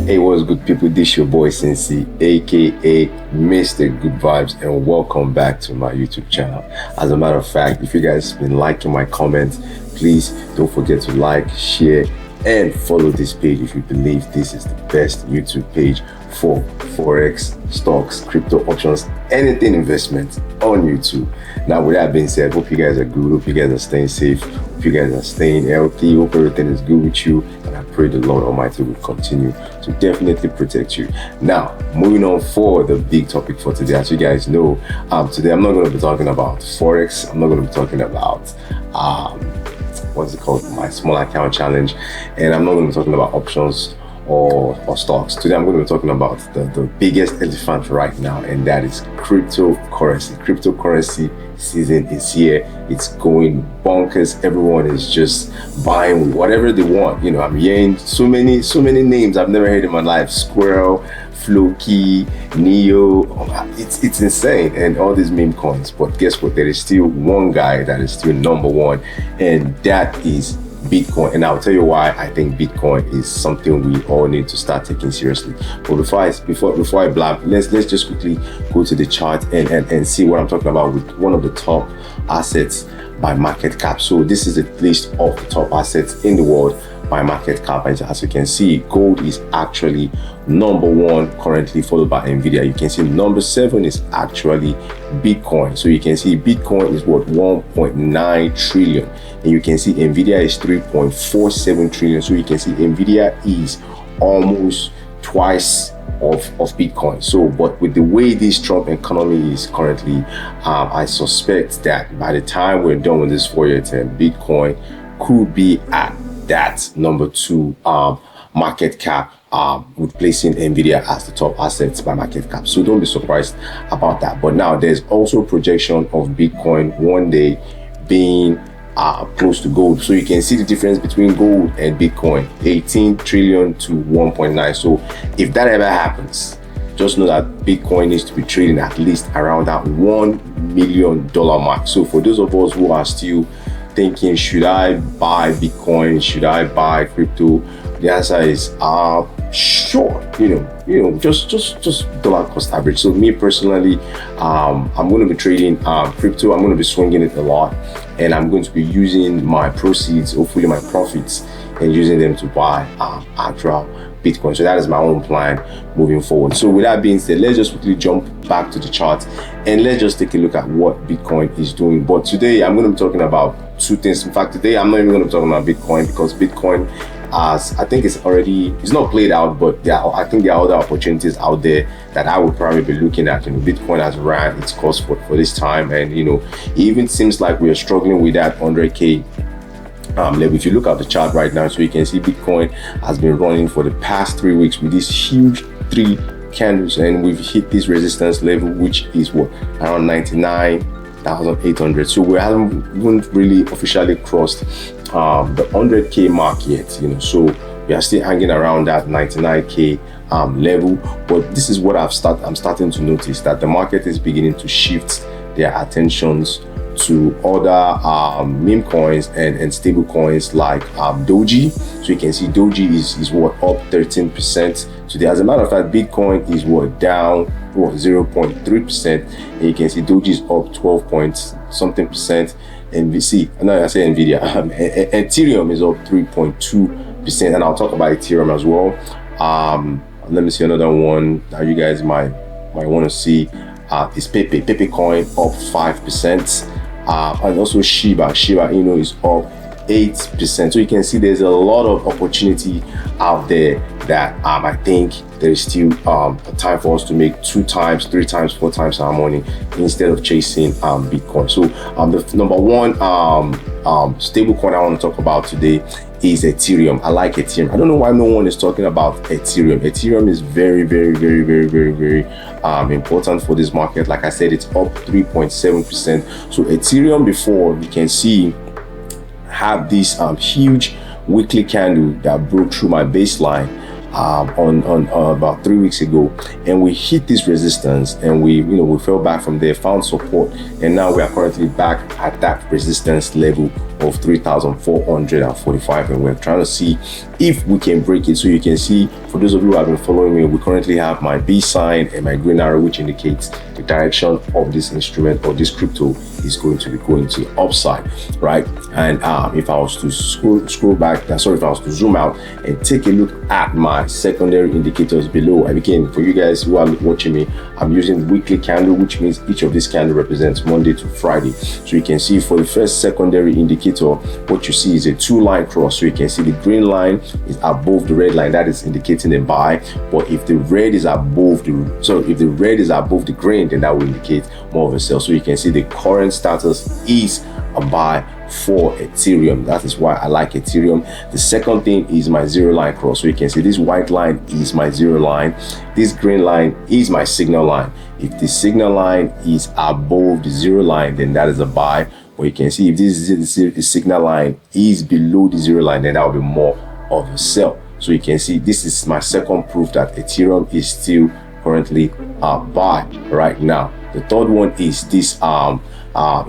Hey, what's good, people? This your boy Cincy, aka Mr. Good Vibes, and welcome back to my YouTube channel. As a matter of fact, if you guys been liking my comments, please don't forget to like, share, and follow this page if you believe this is the best YouTube page for forex, stocks, crypto options, anything investment on YouTube. Now, with that being said, hope you guys are good, hope you guys are staying safe, hope you guys are staying healthy, hope everything is good with you, and I pray the Lord Almighty will continue to definitely protect you. Now, moving on for the big topic for today. As you guys know, today I'm not going to be talking about forex. I'm not going to be talking about what's it called, my small account challenge, and I'm not going to be talking about options or stocks. Today I'm going to be talking about the biggest elephant right now, and that is cryptocurrency. Cryptocurrency season is here. It's going bonkers. Everyone is just buying whatever they want. You know, I'm hearing so many names I've never heard in my life. Squirrel, Floki, Neo. It's insane, and all these meme coins. But guess what? There is still one guy that is still number one, and that is Bitcoin. And I'll tell you why I think Bitcoin is something we all need to start taking seriously. But before I blab, let's just quickly go to the chart and see what I'm talking about with one of the top assets by market cap. So this is a list of the top assets in the world by market cap, and as you can see, gold is actually number one currently, followed by Nvidia. You can see number 7 is actually Bitcoin. So you can see Bitcoin is worth 1.9 trillion, and you can see Nvidia is 3.47 trillion. So you can see Nvidia is almost twice of Bitcoin. So, but with the way this Trump economy is currently, I suspect that by the time we're done with this 4-year term, Bitcoin could be at that number 2 market cap, with placing Nvidia as the top assets by market cap. So don't be surprised about that. But now there's also projection of Bitcoin one day being close to gold. So you can see the difference between gold and Bitcoin, 18 trillion to 1.9. So if that ever happens, just know that Bitcoin needs to be trading at least around that $1 million mark. So for those of us who are still thinking, should I buy Bitcoin, should I buy crypto, the answer is sure. You know, just dollar cost average. So me personally, I'm going to be trading crypto. I'm going to be swinging it a lot, and I'm going to be using my proceeds, hopefully my profits, and using them to buy actual Bitcoin. So that is my own plan moving forward. So with that being said, let's just quickly jump back to the chart and let's just take a look at what Bitcoin is doing. But today I'm going to be talking about 2 things. In fact, today I'm not even going to be talking about Bitcoin, because Bitcoin, as I think it's not played out, but I think there are other opportunities out there that I would probably be looking at. You know, Bitcoin has ran its course for this time, and you know, it even seems like we are struggling with that 100k level. If you look at the chart right now, so you can see Bitcoin has been running for the past 3 weeks with these huge 3 candles, and we've hit this resistance level, which is what, around 99,800. So we haven't really officially crossed the 100k mark yet, you know, so we are still hanging around that 99k level. But this is what I'm starting to notice, that the market is beginning to shift their attentions to other meme coins and stable coins like Doji. So you can see Doji is what, up 13% today. As a matter of fact, Bitcoin is what, down 0.3%, and you can see Doji is up 12 point something percent. NVC, no, I say Nvidia. Ethereum is up 3.2%, and I'll talk about Ethereum as well. Let me see another one that you guys might want to see. Is Pepe coin up 5%, and also Shiba Inu is up 8%. So you can see there's a lot of opportunity out there that I think there is still a time for us to make 2 times, 3 times, 4 times our money instead of chasing Bitcoin. So the number 1 stable coin I want to talk about today is Ethereum. I like Ethereum. I don't know why no one is talking about Ethereum. Ethereum is very important for this market. Like I said, it's up 3.7%. So Ethereum, before, you can see, have this huge weekly candle that broke through my baseline on about 3 weeks ago, and we hit this resistance, and we fell back from there, found support, and now we are currently back at that resistance level of 3,445, and we're trying to see if we can break it. So you can see for those of you who have been following me, we currently have my B sign and my green arrow, which indicates the direction of this instrument or this crypto is going to be going to the upside, right? And if I was to scroll back, if I was to zoom out and take a look at my secondary indicators below, and again, for you guys who are watching me, I'm using weekly candle, which means each of these candles represents Monday to Friday. So you can see for the first secondary indicator, what you see is a two-line cross. So you can see the green line is above the red line, that is indicating a buy. But if the red is above the green, then that will indicate more of a sell. So you can see the current status is a buy for Ethereum. That is why I like Ethereum. The second thing is my zero line cross. So you can see this white line is my zero line, this green line is my signal line. If the signal line is above the zero line, then that is a buy. But you can see if this signal line is below the zero line, then that will be more of a sell. So you can see this is my second proof that Ethereum is still currently a buy right now. The third one is this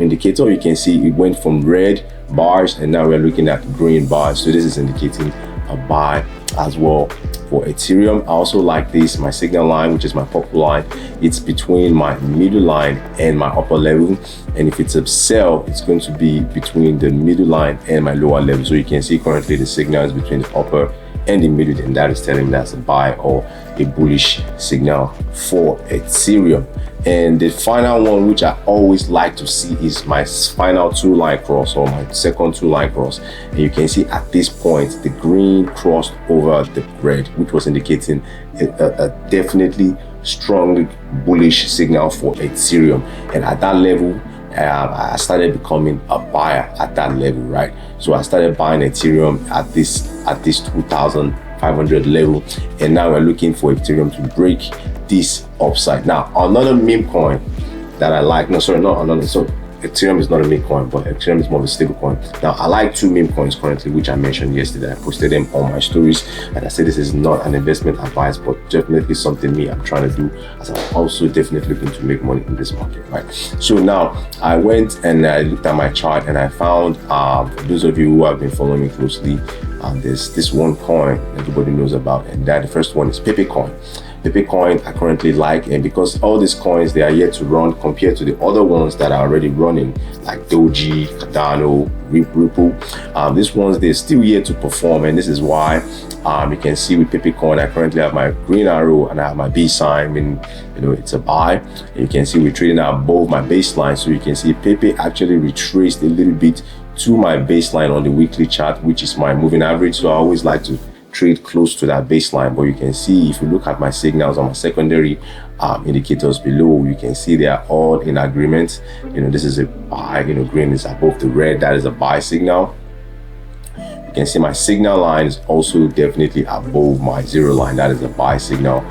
indicator. You can see it went from red bars and now we're looking at green bars. So this is indicating a buy as well for Ethereum. I also like this, my signal line, which is my purple line. It's between my middle line and my upper level. And if it's a sell, it's going to be between the middle line and my lower level. So you can see currently the signal is between the upper and the middle, and that is telling me that's a buy or a bullish signal for Ethereum. And the final one, which I always like to see, is my final two-line cross or my second two-line cross. And you can see at this point the green crossed over the red, which was indicating a definitely strong bullish signal for Ethereum. And at that level, I started becoming a buyer at that level, right? So I started buying Ethereum at this 2,500 level, and now we're looking for Ethereum to break this upside. Now another meme coin that I like, Ethereum is not a meme coin, but Ethereum is more of a stable coin. Now I like two meme coins currently, which I mentioned yesterday. I posted them on my stories, and I said this is not an investment advice, but definitely something I'm trying to do, as I'm also definitely looking to make money in this market, right? So now I went and I looked at my chart, and I found, for those of you who have been following me closely, there's this one coin everybody knows about, and that the first one is Pepe coin. Pepe coin I currently like, and because all these coins, they are yet to run compared to the other ones that are already running, like Doji, Cardano, Ripple. These ones, they're still yet to perform, and this is why you can see with Pepe coin, I currently have my green arrow and I have my B sign, meaning it's a buy. And you can see we're trading above my baseline, so you can see Pepe actually retraced a little bit to my baseline on the weekly chart, which is my moving average. So I always like to trade close to that baseline. But you can see if you look at my signals on my secondary indicators below, you can see they are all in agreement. This is a buy, green is above the red, that is a buy signal. You can see my signal line is also definitely above my zero line, that is a buy signal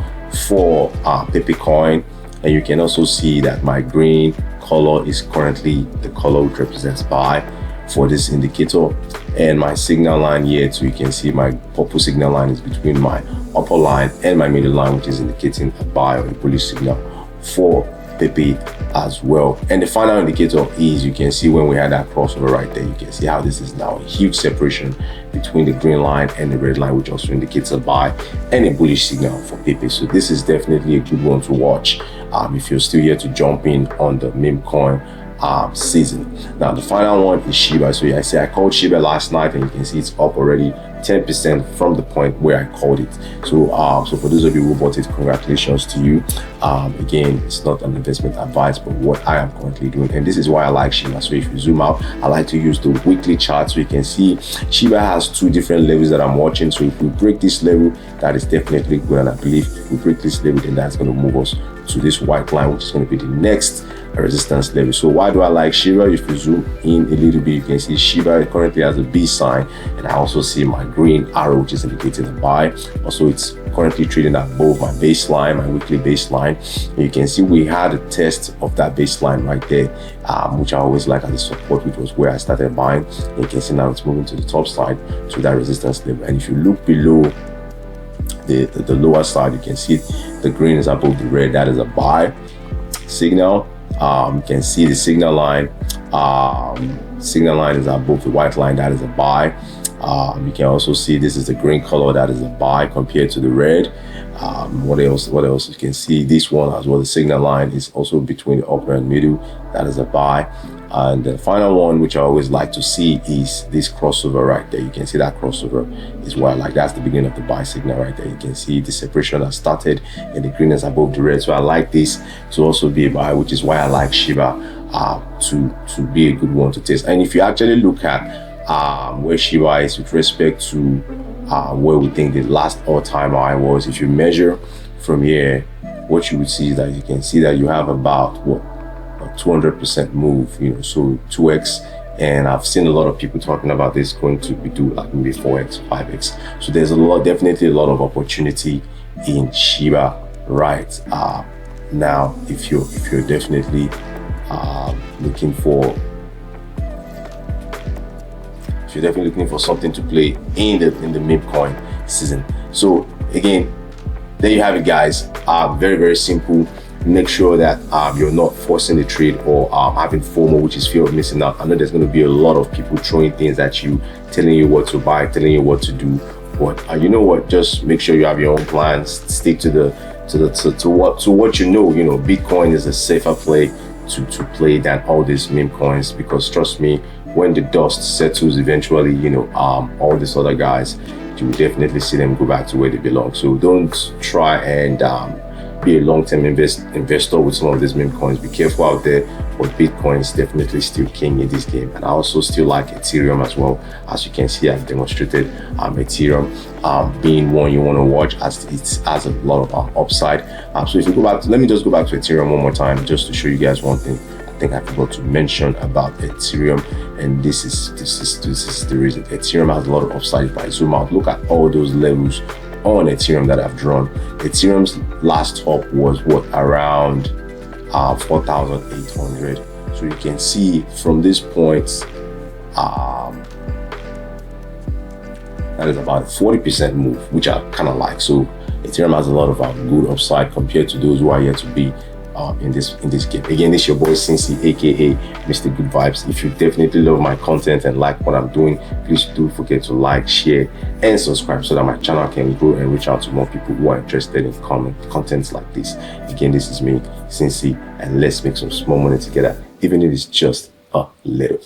for Pepe coin. And you can also see that my green color is currently the color which represents buy for this indicator, and my signal line here, so you can see my purple signal line is between my upper line and my middle line, which is indicating a buy or a bullish signal for Pepe as well. And the final indicator is, you can see when we had that crossover right there, you can see how this is now a huge separation between the green line and the red line, which also indicates a buy and a bullish signal for Pepe. So this is definitely a good one to watch if you're still here to jump in on the meme coin season. Now the final one is Shiba. So I called Shiba last night, and you can see it's up already 10% from the point where I called it. So for those of you who bought it, congratulations to you. Again, it's not an investment advice, but what I am currently doing, and this is why I like Shiba. So if you zoom out, I like to use the weekly chart, so you can see Shiba has two different levels that I'm watching. So if we break this level, that is definitely good, and I believe if we break this level, then that's going to move us to this white line, which is going to be the next resistance level. So why do I like Shiba? If you zoom in a little bit, you can see Shiba currently has a B sign, and I also see my green arrow, which is indicating a buy. Also, it's currently trading above my baseline, my weekly baseline. And you can see we had a test of that baseline right there, which I always like as a support, which was where I started buying. And you can see now it's moving to the top side to that resistance level. And if you look below the lower side, you can see the green is above the red, that is a buy signal. You can see the signal line is above the white line, that is a buy. You can also see this is the green color, that is a buy compared to the red. What else you can see, this one as well, the signal line is also between the upper and middle, that is a buy. And the final one, which I always like to see, is this crossover right there. You can see that crossover is what I like. That's the beginning of the buy signal right there. You can see the separation has started and the green is above the red. So I like this to also be a buy, which is why I like Shiba to be a good one to test. And if you actually look at where Shiba is with respect to where we think the last all-time high was, if you measure from here, what you would see is that you can see that you have about what, a 200% move, you know, so 2x. And I've seen a lot of people talking about this going to be do like maybe 4x, 5x. So there's definitely a lot of opportunity in Shiba, right? Now, if you're definitely looking for something to play in the meme coin season. So again, there you have it, guys. Very, very simple. Make sure that you're not forcing the trade or having FOMO, which is fear of missing out. I know there's going to be a lot of people throwing things at you, telling you what to buy, telling you what to do. But you know what? Just make sure you have your own plans. Stick to what you know. You know, Bitcoin is a safer play to play than all these meme coins, because trust me, when the dust settles eventually, you know, all these other guys, you will definitely see them go back to where they belong. So don't try and be a long-term investor with some of these meme coins. Be careful out there, but Bitcoin is definitely still king in this game. And I also still like Ethereum as well. As you can see, I've demonstrated Ethereum being one you want to watch, as it has a lot of upside. So if you go back, let me just go back to Ethereum one more time just to show you guys one thing I think I forgot to mention about Ethereum, and this is the reason. Ethereum has a lot of upside. If I zoom out, look at all those levels on Ethereum that I've drawn. Ethereum's last top was what, around 4,800. So you can see from this point, that is about a 40% move, which I kind of like. So Ethereum has a lot of good upside compared to those who are yet to be in this game. Again, this is your boy Cincy, aka Mr. Good Vibes. If you definitely love my content and like what I'm doing, please do forget to like, share, and subscribe so that my channel can grow and reach out to more people who are interested in contents like this. Again, this is me, Cincy, and let's make some small money together, even if it's just a little.